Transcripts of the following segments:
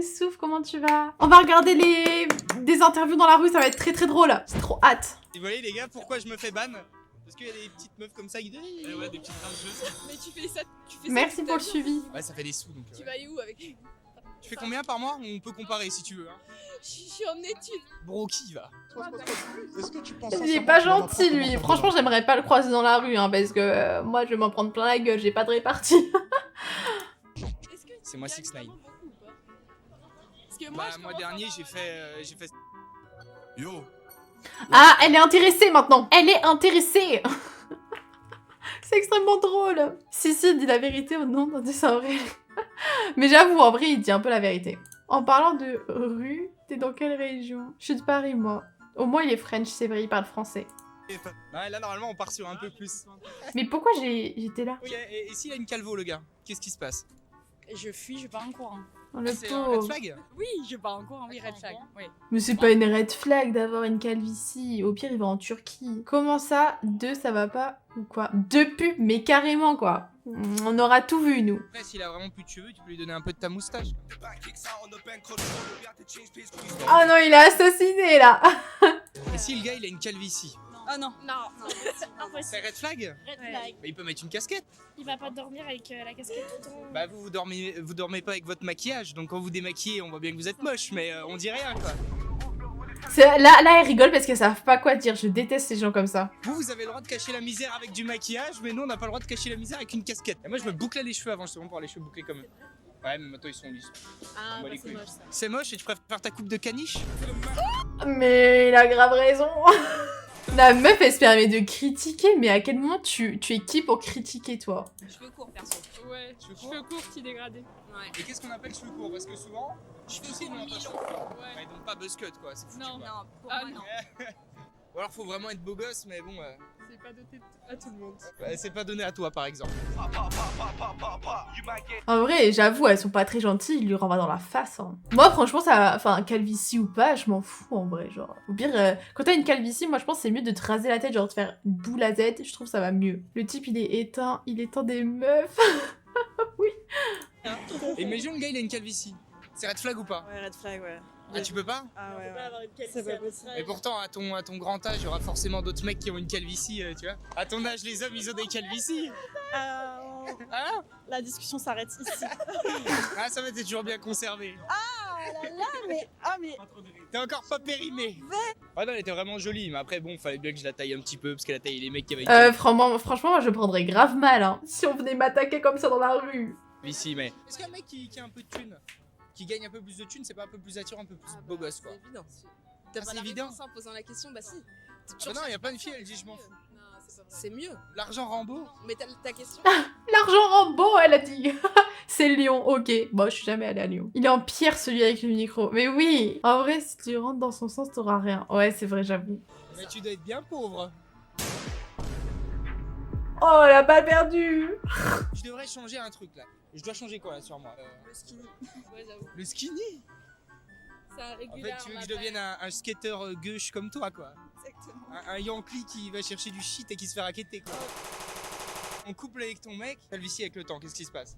Souf, comment tu vas? On va regarder des interviews dans la rue, ça va être très très drôle. C'est trop hâte. Et vous voyez les gars, pourquoi je me fais ban? Parce qu'il y a des petites meufs comme ça qui disent Ouais, des petites rageuses. Mais tu fais ça, Merci pour le suivi. ouais, ça fait des sous donc. Tu vas aller où avec? Tu fais combien par mois? On peut comparer si tu veux. Hein. Je suis en études. Bro, qui va? Est-ce que tu penses Il est sincèrement pas que tu vas gentil lui. m'apprendre Franchement, j'aimerais pas le croiser dans la rue, hein, parce que moi je vais m'en prendre plein la gueule, j'ai pas de répartie. Est-ce que C'est moi tu gagnes 6ix9ine. vraiment beaucoup ou pas? Parce que Bah, je moi commence à dernier, avoir, j'ai fait. Yo. Ah, elle est intéressée maintenant. Elle est intéressée. C'est extrêmement drôle. Si, dit la vérité au nom d'un dessin vrai. Mais j'avoue, en vrai, il dit un peu la vérité. En parlant de rue, t'es dans quelle région? Je suis de Paris, moi. Au moins, il est French, c'est vrai, il parle français. Ouais, là normalement on part sur un peu plus. Mais pourquoi j'étais là? Oui, et s'il a une calvo le gars, qu'est-ce qui se passe? Je fuis, je pars en courant. Oh, le C'est un red pauvre. flag? Oui, je pars en courant, oui, red flag. Oui. Mais c'est pas une red flag d'avoir une calvitie. Au pire, il va en Turquie. Comment ça? Ça va pas? Ou quoi? Deux pubs, mais carrément, quoi. On aura tout vu, nous. Après, s'il a vraiment plus de cheveux, tu peux lui donner un peu de ta moustache. Oh non, il a assassiné, là. Et si le gars il a une calvitie, Ah non. Non, c'est impossible. red flag? Red Ouais. flag. Bah, il peut mettre une casquette. Il va pas dormir avec la casquette tout le temps. Bah vous dormez pas avec votre maquillage, donc quand vous démaquillez, on voit bien que vous êtes moche, mais on dit rien quoi. Là, elle rigole parce qu'elles savent pas quoi dire. Je déteste ces gens comme ça. Vous avez le droit de cacher la misère avec du maquillage, mais nous on n'a pas le droit de cacher la misère avec une casquette. Et moi je me bouclais les cheveux avant justement pour avoir les cheveux bouclés comme eux. Ouais, mais maintenant ils sont lisses. Ah, On va bah les c'est couilles. moche ça. C'est moche et tu préfères ta coupe de caniche? Mais il a grave raison. La meuf, elle se permet de critiquer, mais à quel moment tu es qui pour critiquer, toi? Cheveux courts, perso. Ouais, cheveux courts, petit dégradé. Ouais. Et qu'est-ce qu'on appelle cheveux courts? Parce que souvent, je fais aussi une orientation. Ouais. Ouais, donc pas buzzcut quoi, c'est foutu, Non. quoi. Non, pour Ah moi, non. non. Ou alors faut vraiment être beau gosse, mais bon, C'est pas doté à tout le monde. c'est pas donné à toi par exemple. En vrai, j'avoue, elles sont pas très gentilles, il lui renvoie dans la face. Hein. Moi, franchement, enfin, calvitie ou pas, je m'en fous en vrai. Genre, au pire, quand t'as une calvitie, moi je pense que c'est mieux de te raser la tête, genre de faire une boule à Z, je trouve ça va mieux. Le type, il est éteint des meufs. Oui. Et imagine le gars il a une calvitie. C'est red flag ou pas? Ouais, red flag, ouais. Ah tu peux pas? Ah ouais, Pas avoir une c'est pas possible. Et pourtant à ton grand âge, il y aura forcément d'autres mecs qui ont une calvitie, tu vois. À ton âge, les hommes ils ont des calvities. Hein? La discussion s'arrête ici. Ah ça va, t'es toujours bien conservé. Ah là là, mais... Ah mais... T'es encore pas périmé. Ah non, elle était vraiment jolie, mais après bon, fallait bien que je la taille un petit peu parce qu'elle a taillé les mecs qui avaient une Franchement, moi je prendrais grave mal, hein, si on venait m'attaquer comme ça dans la rue. calvitie, mais... Est-ce qu'un mec qui a un peu de thunes, qui gagne un peu plus de thunes, c'est pas un peu plus attirant, un peu plus beau gosse quoi? C'est évident. Ah, T'as pas c'est la évident. réponse en posant la question, bah si. Ah non, y a plein de filles, elles disent je m'en fous. Non, c'est pas vrai. C'est mieux. L'argent Rambo? Mais ta question. L'argent Rambo, elle a dit. C'est Lyon, ok. Bon, je suis jamais allée à Lyon. Il est en pierre celui avec le micro. Mais oui, en vrai, si tu rentres dans son sens, t'auras rien. Ouais, c'est vrai, j'avoue. Mais tu dois être bien pauvre. Oh, la balle perdue. Je devrais changer un truc là. Je dois changer quoi là sur moi? Le skinny. Ouais, j'avoue. Le skinny? C'est un En fait, régulier. tu veux que je devienne un skater gauche comme toi quoi? Exactement. Un Yankee qui va chercher du shit et qui se fait racketter quoi. On couple avec ton mec, calvitie avec le temps, qu'est-ce qui se passe?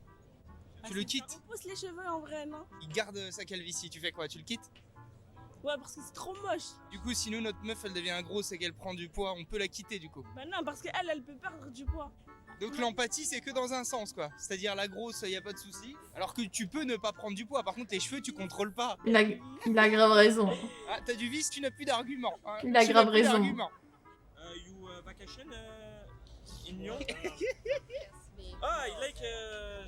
Tu le quittes? On pousse les cheveux en vrai, non? Il garde sa calvitie, tu fais quoi? Tu le quittes? Ouais, parce que c'est trop moche. Du coup, si nous, notre meuf, elle devient grosse et qu'elle prend du poids, on peut la quitter du coup. Bah non, parce qu'elle, elle peut perdre du poids. Donc l'empathie, c'est que dans un sens quoi. C'est-à-dire la grosse, y a pas de souci. Alors que tu peux ne pas prendre du poids. Par contre, tes cheveux, tu contrôles pas. Il a grave raison. Ah, t'as du vice, tu n'as plus d'argument. Hein. Il a Tu grave n'as plus raison. d'argument. You vacation in Lyon? Mais Ah, I like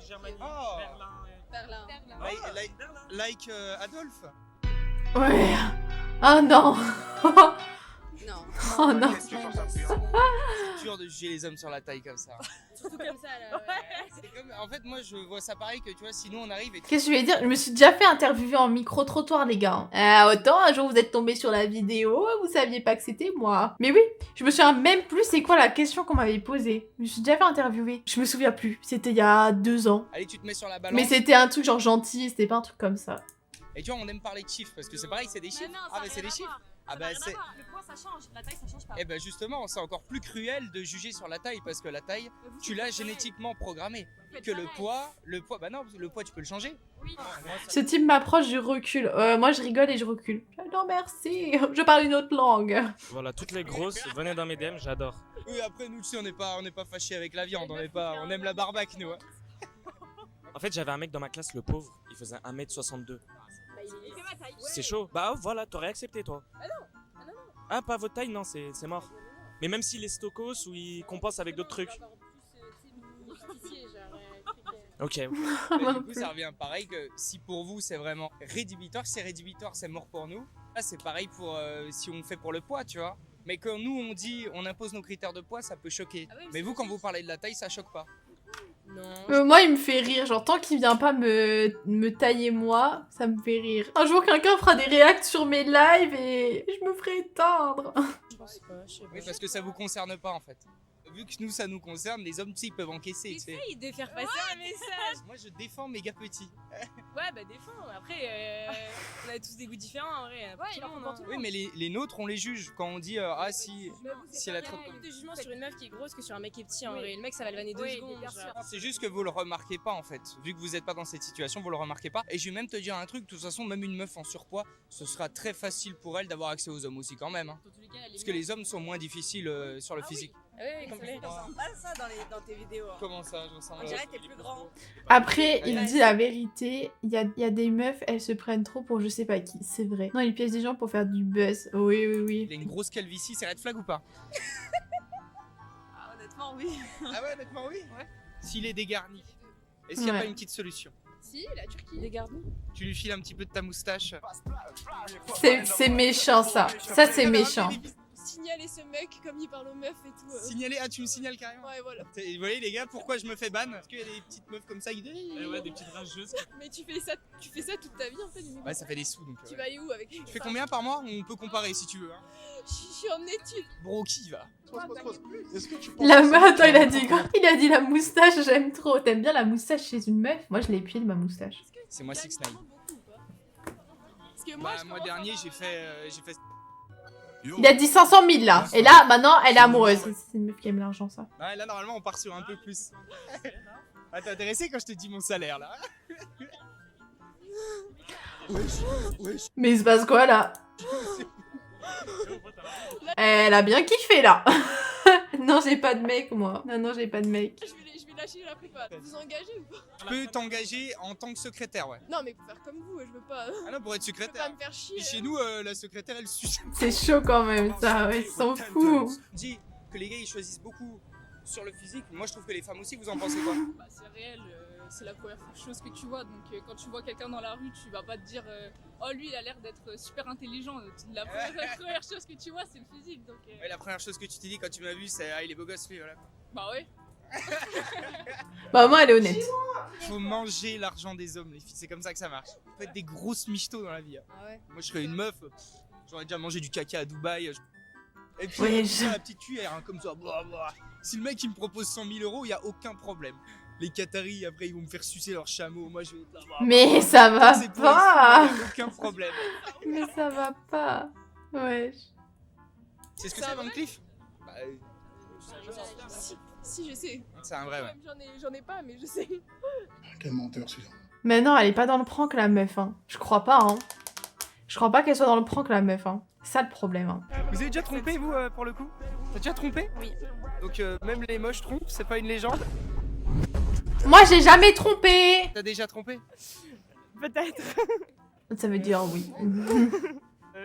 Germany, Oh. Berlin. Berlin. Like Adolphe. Ouais. Oh non. Non. Oh non. C'est dur de juger les hommes sur la taille comme ça. Surtout comme ça là. Ouais. C'est comme, en fait, moi, je vois ça pareil que tu vois, sinon on arrive et Qu'est-ce que je vais dire? Je me suis déjà fait interviewer en micro-trottoir, les gars. Autant un jour vous êtes tombé sur la vidéo, vous saviez pas que c'était moi. Mais oui, je me souviens même plus c'est quoi la question qu'on m'avait posée. Je me suis déjà fait interviewer. Je me souviens plus. C'était il y a 2 ans. allez, tu te mets sur la balance. Mais c'était un truc genre gentil, c'était pas un truc comme ça. Et tu vois, on aime parler de chiffres parce que c'est pareil, c'est des chiffres. Mais non, Ah, mais c'est des chiffres. Ah bah c'est... Le poids ça change, la taille ça change pas. Eh ben justement, c'est encore plus cruel de juger sur la taille parce que la taille, tu l'as génétiquement programmée. Que le poids, bah non, le poids tu peux le changer. Oui. Ce type m'approche, je recule. Moi, je rigole et je recule. Non, merci. Je parle une autre langue. Voilà, toutes les grosses, venez dans mes DM, j'adore. Oui, après nous, tu sais, on n'est pas fâchés avec la viande, on aime la barbaque, nous. Hein. En fait, j'avais un mec dans ma classe, le pauvre, il faisait 1m62. Il fait ma taille. C'est chaud. Bah voilà, t'aurais accepté toi. Ah non. Ah, pas votre taille, non, c'est mort. Mais même s'il est stokos ou il compense avec d'autres trucs. Ok. Mais du coup, ça revient pareil que si pour vous c'est vraiment rédhibitoire, c'est mort pour nous. Là, c'est pareil pour si on fait pour le poids, tu vois. Mais quand nous on dit, on impose nos critères de poids, ça peut choquer. Ah oui, mais vous, quand vous parlez de la taille, ça choque pas. Non. Moi, il me fait rire. Genre, tant qu'il vient pas me tailler moi, ça me fait rire. Un jour, quelqu'un fera des réacts sur mes lives et je me ferai éteindre. Je pense pas, je sais pas. Oui, parce que ça vous concerne pas en fait. Vu que nous ça nous concerne, les hommes tu sais ils peuvent encaisser. Tu sais. Essaye de faire passer un message. Moi je défends méga petits. Ouais, bah défends. Après, on a tous des goûts différents en vrai. Ouais, il en faut pour tout le Oui monde. mais les nôtres on les juge quand on dit ah si elle a trop. Il y a plus de jugement sur une meuf qui est grosse que sur un mec qui est petit en vrai. Le mec ça va le vanner 2 secondes. bien sûr. C'est juste que vous le remarquez pas en fait. Vu que vous êtes pas dans cette situation, vous le remarquez pas. Et je vais même te dire un truc, de toute façon même une meuf en surpoids, ce sera très facile pour elle d'avoir accès aux hommes aussi quand même. Hein. Parce que les hommes sont moins difficiles sur le physique. Ah oui, complet. On ressent pas ça dans tes vidéos. Hein. Comment ça, je ressens On dirait que t'es plus grand. Après, il dit la vérité. Il y a des meufs, elles se prennent trop pour je sais pas qui. C'est vrai. Non, ils piègent des gens pour faire du buzz. Oui, oui, oui. Il a une grosse calvitie, c'est red flag ou pas? Ah, honnêtement, oui. Ah ouais, honnêtement oui. S'il est dégarni, est-ce qu'il n'y a Ouais. pas une petite solution? Si, la Turquie. Des garnis. Tu lui files un petit peu de ta moustache. C'est méchant, ça. Ça, c'est méchant. Signaler ce mec comme il parle aux meufs et tout. Signaler, ah tu me signales carrément. Ouais, voilà. Vous voyez les gars, pourquoi je me fais ban? Parce qu'il y a des petites meufs comme ça qui... Ouais, des petites rageuses. Mais tu fais ça toute ta vie en fait. Ouais, ça fait des sous donc... Tu vas aller où avec Tu fais combien par mois? On peut comparer si tu veux. Hein. Je suis en études. Bro, qui va? Est-ce que tu penses La que meuf, ça- attends, il a dit quoi? Il a dit la moustache, j'aime trop. T'aimes bien la moustache chez une meuf? Moi, je l'ai épilée, ma moustache. C'est moi 6 9 Parce que moi, Bah, mois dernier j'ai fait... Il a dit 500 000 là. Et là, maintenant, elle est amoureuse. C'est une meuf qui aime l'argent, ça. Ouais, là normalement on part sur un peu plus. Ah, t'es intéressé quand je te dis mon salaire là? Mais il se passe quoi là? Elle a bien kiffé là. Non, j'ai pas de mec, moi. Non, j'ai pas de mec. je vais lâcher la prépa. Vous engagez ou pas? Je peux t'engager en tant que secrétaire, ouais. Non, mais pour faire comme vous, je veux pas. Ah non, pour être Je veux pas secrétaire. me faire chier. Puis chez nous, la secrétaire elle suce. C'est chaud quand même, ça. Ouais, ils s'en foutent. Dis que les gars ils choisissent beaucoup sur le physique. Moi je trouve que les femmes aussi, vous en pensez quoi? Bah, c'est réel, c'est la première chose que tu vois. Donc, quand tu vois quelqu'un dans la rue, tu vas pas te dire oh, lui, il a l'air d'être super intelligent. La première chose que tu vois, c'est le physique. Donc, Ouais, la première chose que tu t'es dit quand tu m'as vu, c'est ah, il est beau gosse lui, voilà. bah ouais. Bah, moi, elle est honnête. Faut manger l'argent des hommes, les filles, c'est comme ça que ça marche. Faut être des grosses michtos dans la vie. Hein. Ah ouais. Moi je serais une meuf, j'aurais déjà mangé du caca à Dubaï. Et puis Ouais, la petite cuillère, hein, comme ça. Blablabla. Si le mec il me propose 100 000 €, il y a aucun problème. Les Qataris après ils vont me faire sucer leur chameau, moi je vais être là. Mais ça va C'est pour pas. les sous, y a aucun problème. Mais ça va pas. Ouais. C'est ce que C'est c'est un Van vrai Cleef? Bah, Si, je sais. c'est un vrai, ouais. J'en ai pas, mais je sais. Quel menteur celui-là. Mais non, elle est pas dans le prank, la meuf. Hein. Je crois pas, hein. Je crois pas qu'elle soit dans le prank, la meuf. Hein. C'est ça le problème. Hein. Vous avez déjà trompé vous pour le coup? T'as déjà trompé? Oui. Donc même les moches trompent, c'est pas une légende? Moi, j'ai jamais trompé. T'as déjà trompé? Peut-être. Ça veut dire oui.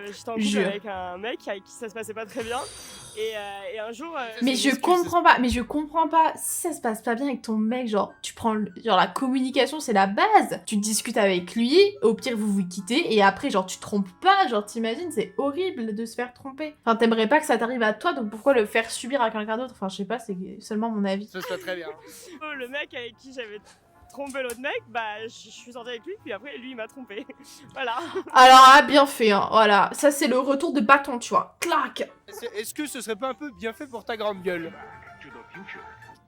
J'étais en couple Jure. avec un mec avec qui ça se passait pas très bien. Et un jour. Mais C'est une je excuse, comprends pas. Mais je comprends pas. Si ça se passe pas bien avec ton mec, genre, tu prends. Genre, la communication, c'est la base. Tu discutes avec lui. Au pire, vous vous quittez. Et après, genre, tu te trompes pas. Genre, t'imagines, c'est horrible de se faire tromper. Enfin, t'aimerais pas que ça t'arrive à toi. Donc, pourquoi le faire subir à quelqu'un d'autre? Enfin, je sais pas, c'est seulement mon avis. Ça se passe très bien. Le mec avec qui j'avais trompé l'autre mec, bah je suis sortie avec lui, puis après lui il m'a trompé. Voilà. Alors, ah, bien fait, hein. Voilà. Ça, c'est le retour de bâton, tu vois. Clac. Est-ce que ce serait pas un peu bien fait pour ta grande gueule?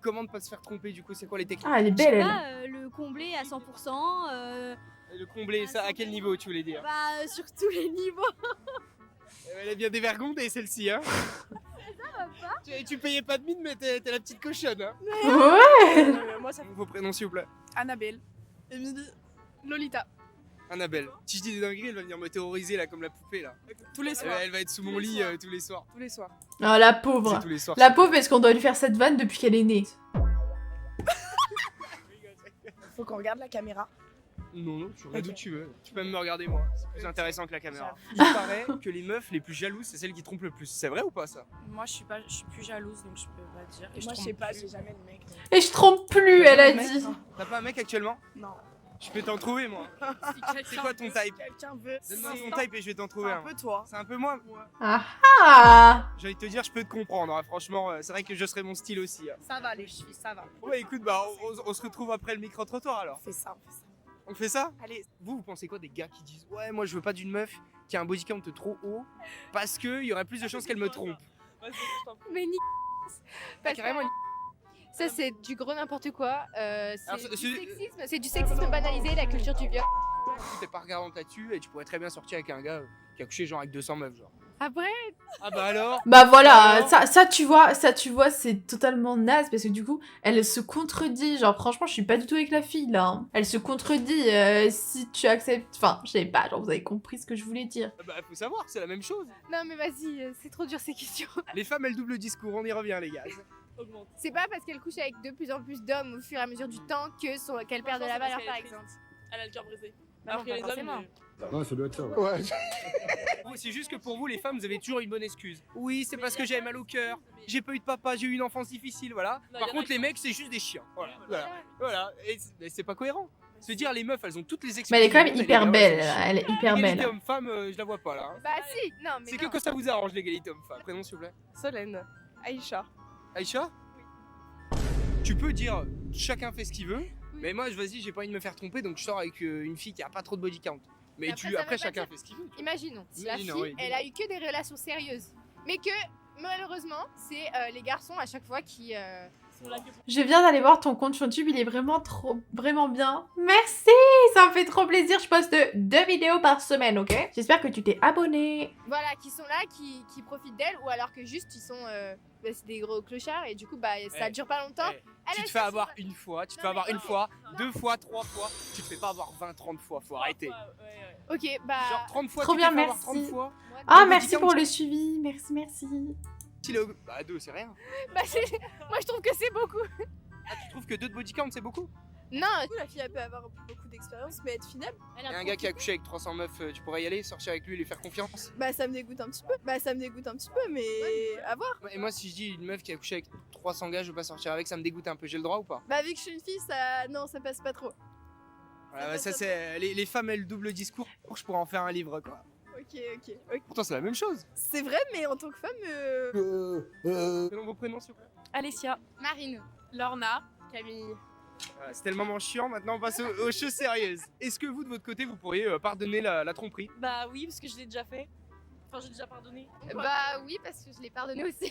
Comment ne pas se faire tromper du coup? C'est quoi les techniques? Ah, elle est belle, elle. Là, le combler à 100%, Le combler, ça à quel niveau tu voulais dire? bah, sur tous les niveaux. Elle est bien dévergondée celle-ci, hein. Tu payais pas de mine, mais t'es la petite cochonne, hein. Ouais. Moi, ça Vos prénoms, s'il vous plaît. Annabelle. Émilie. Lolita. Annabelle. Si je dis des dingueries, elle va venir me terroriser là, comme la poupée là. Tous les soirs. Elle va être sous mon Tous les lit soirs. tous les soirs. Tous les soirs. Oh, la C'est pauvre. tous les soirs. La pauvre, parce qu'on doit lui faire cette vanne depuis qu'elle est née. Faut qu'on regarde la caméra. Non, tu regardes Ok. où tu veux. Tu peux même me regarder moi. C'est plus intéressant que la caméra. Il paraît que les meufs les plus jalouses, c'est celles qui trompent le plus. C'est vrai ou pas ça? Moi, je suis plus jalouse, donc je peux pas dire. Et Moi, je trompe sais pas, plus. j'ai jamais de mec. donc. Et je trompe plus, elle a dit. T'as pas un mec actuellement? Non. Je peux t'en trouver moi. C'est quoi ton type? Quelqu'un veut. Donne-moi C'est ton type et je vais t'en un trouver un. peu toi. C'est un peu moi. Ah. J'ai envie de te dire, je peux te comprendre. Hein. Franchement, c'est vrai que je serais mon style aussi. Hein. Ça va, les chevilles, ça va. Ouais, écoute, bah on se retrouve après le micro-trottoir alors. On fait ça, on fait ça. On fait ça? Allez, vous pensez quoi des gars qui disent ouais, moi je veux pas d'une meuf qui a un body count trop haut parce qu'il y aurait plus de chances qu'elle me trompe? Vas-y, je t'en prie. Mais ni. Ah, carrément. Ça, c'est du gros n'importe quoi. Alors, C'est du c'est- sexisme. C'est du sexisme banalisé, la culture du viol. T'es pas regardante là-dessus et tu pourrais très bien sortir avec un gars qui a couché genre avec 200 meufs genre. Après, Ah bah alors? Bah voilà, Alors ça tu vois, c'est totalement naze parce que du coup, elle se contredit. Genre franchement, je suis pas du tout avec la fille là. Hein. Elle se contredit. Si tu acceptes, enfin, je sais pas, genre vous avez compris ce que je voulais dire. Bah faut savoir, c'est la même chose. non mais vas-y, c'est trop dur ces questions. Les femmes elles doublent le discours, on y revient les gars. Augmente. C'est pas parce qu'elle couche avec de plus en plus d'hommes au fur et à mesure du temps que qu'elle perd de la valeur, par exemple. Elle a le cœur brisé. Bah non, Après pas les forcément. hommes, Ouais, ça doit être ça. Ouais. C'est juste que pour vous les femmes vous avez toujours une bonne excuse. Oui c'est parce que j'avais mal au cœur, j'ai pas eu de papa, j'ai eu une enfance difficile, voilà. Non, Par y en a contre qui les sont- mecs c'est juste des chiens. Voilà. Et c'est pas cohérent. Se dire les meufs elles ont toutes les excuses. Mais elle est quand même du monde, hyper et les gars, belle. ouais, c'est chiant. Elle est hyper L'égalité belle. homme-femme, je la vois pas là. Hein. Bah si, non mais C'est non. que quand ça vous arrange l'égalité homme-femme. Prénom s'il vous plaît. Solène. Aïcha. Aïcha? Tu peux dire chacun fait ce qu'il veut, mais moi vas-y j'ai pas envie de me faire tromper donc je sors avec une fille qui a pas trop de body count. Mais Après, ça veut après pas chacun dire- fait ce qu'il veut. Imaginons, si la fille, Imaginons, oui, elle a eu que des relations sérieuses, mais que malheureusement, c'est les garçons à chaque fois qui. Je viens d'aller voir ton compte YouTube, il est vraiment bien. Merci, ça me fait trop plaisir. Je poste 2 vidéos par semaine, ok? J'espère que tu t'es abonné. Voilà, qui sont là, qui profitent d'elle, ou alors que juste ils sont. Bah, c'est des gros clochards et du coup, bah ça Eh, dure pas longtemps. Eh, Elle, tu elle te fais cherche- avoir une fois, tu te Non, fais avoir mais une ok, fois, non. 2 fois, 3 fois, tu te fais pas avoir 20, 30 fois, faut arrêter. Ok, bah. Genre 30 fois, Trop tu bien, t'es fait avoir merci. 30 fois. moi, Ah, Le merci body pour count. le suivi. Merci. Si le... Bah 2 c'est rien. bah, moi je trouve que c'est beaucoup. Ah tu trouves que 2 de body count c'est beaucoup? Non, Du coup, la fille, elle peut avoir beaucoup d'expérience, mais être finable, Et un gars qui a couché avec 300 meufs, tu pourrais y aller, sortir avec lui, lui faire confiance? bah ça me dégoûte un petit peu. Mais à voir. Et moi si je dis une meuf qui a couché avec 300 gars, je veux pas sortir avec, ça me dégoûte un peu, j'ai le droit ou pas? Bah vu que je suis une fille, ça. Non, ça passe pas trop. Voilà, ça c'est... Les femmes elles doublent le discours, je pourrais en faire un livre quoi. Ok. Pourtant c'est la même chose. C'est vrai, mais en tant que femme. Selon vos prénoms s'il vous plaît. Alessia, Marine. Lorna, Camille. Voilà, c'était le moment chiant, maintenant on passe aux choses sérieuses. Est-ce que vous de votre côté vous pourriez pardonner la tromperie? Bah oui, parce que je l'ai déjà fait. Enfin, j'ai déjà pardonné. Bah oui, parce que je l'ai pardonné aussi.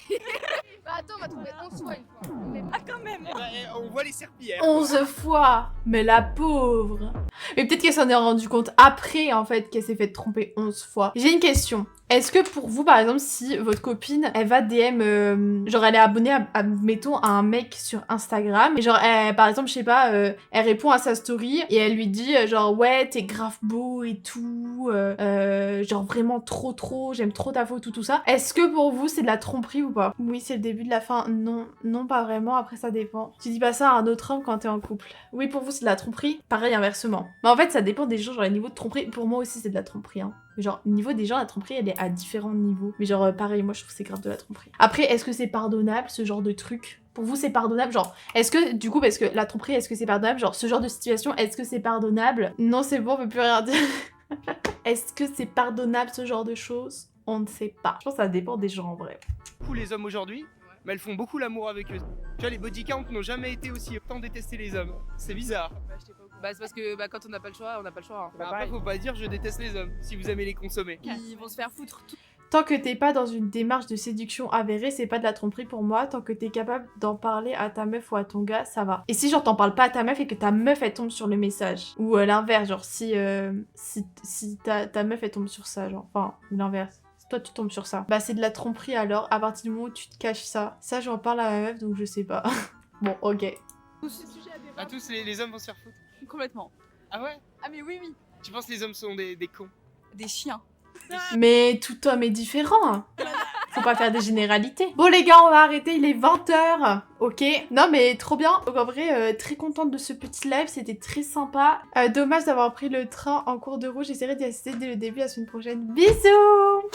bah attends, on va trouver 11 fois une fois. Mais Ah, quand même. Eh ben, on voit les serpillères. 11 fois. Mais la pauvre. Mais peut-être qu'elle s'en est rendue compte après, en fait, qu'elle s'est fait tromper 11 fois. J'ai une question. Est-ce que pour vous, par exemple, si votre copine, elle va DM, genre elle est abonnée, mettons, à un mec sur Instagram, et genre, par exemple, je sais pas, elle répond à sa story, et elle lui dit, genre, ouais, t'es grave beau et tout, genre vraiment trop, j'aime trop ta photo, tout ça. Est-ce que pour vous, c'est de la tromperie ou pas? Oui, c'est le début de la fin. Non, pas vraiment, après ça dépend. Tu dis pas ça à un autre homme quand t'es en couple. Oui, pour vous, c'est de la tromperie. Pareil, inversement. Mais en fait, ça dépend des gens, genre, les niveaux de tromperie. Pour moi aussi, c'est de la tromperie, hein. Genre, au niveau des gens, la tromperie, elle est à différents niveaux. Mais genre, pareil, moi, je trouve que c'est grave de la tromperie. Après, est-ce que c'est pardonnable, ce genre de truc? Pour vous, c'est pardonnable? Genre, est-ce que, du coup, parce que la tromperie, est-ce que c'est pardonnable? Genre, ce genre de situation, est-ce que c'est pardonnable? Non, c'est bon, on peut plus rien dire. Est-ce que c'est pardonnable, ce genre de choses? On ne sait pas. Je pense que ça dépend des gens, en vrai. Beaucoup les hommes aujourd'hui, mais elles font beaucoup l'amour avec eux. Tu vois, les body counts n'ont jamais été aussi autant détestés les hommes. C'est bizarre. Bah, c'est parce que quand on n'a pas le choix, on n'a pas le choix. Bah, après, faut pas dire je déteste les hommes si vous aimez les consommer. Ils vont se faire foutre. Tant que t'es pas dans une démarche de séduction avérée, c'est pas de la tromperie pour moi. Tant que t'es capable d'en parler à ta meuf ou à ton gars, ça va. Et si genre t'en parles pas à ta meuf et que ta meuf elle tombe sur le message, ou l'inverse, genre si ta meuf elle tombe sur ça, genre, enfin, ou l'inverse. Toi, tu tombes sur ça. Bah, c'est de la tromperie alors, à partir du moment où tu te caches ça. Ça, j'en parle à ma meuf, donc je sais pas. Bon, ok. À tous, les hommes vont se faire foutre. Complètement. Ah ouais? Ah mais oui, oui. Tu penses que les hommes sont des cons? Des chiens. Mais tout homme est différent. Hein. Faut pas faire des généralités. Bon les gars, on va arrêter, il est 20h. Ok. Non mais trop bien. Donc en vrai, très contente de ce petit live, c'était très sympa. Dommage d'avoir pris le train en cours de route. J'essaierai d'y assister dès le début la semaine prochaine. Bisous.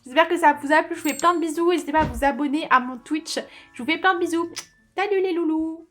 J'espère que ça vous a plu. Je vous fais plein de bisous. N'hésitez pas à vous abonner à mon Twitch. Je vous fais plein de bisous. Salut les loulous.